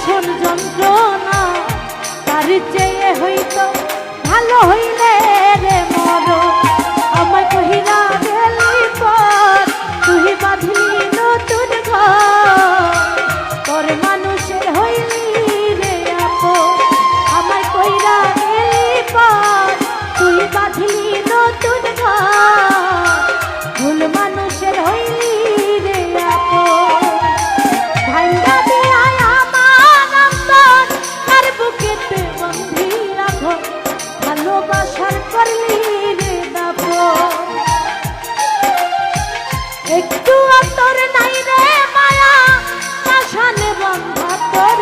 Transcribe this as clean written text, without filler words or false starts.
ভীষণ যন্ত্রণা, তার চেয়ে হইতো ভালো হইলে রে মর। আমায় কহিরা গেলি পর, তুই বাঁধলি নতুন ঘর, পর মানুষের হইলি রে আপন। আমায় কহিরা গেলি পর, তুই বাঁধলি নতুন ঘর, ভুল মানুষের হইলি রে আপন। ভাঙ্গা দিয়ায় আমার অন্তর, তার বুকেতে বন্ধিয়া ঘর, ভালোবাসার করলি রে দাপন। একটু অন্তর নাই রে মায়া, পাশানে বন্ধা তোর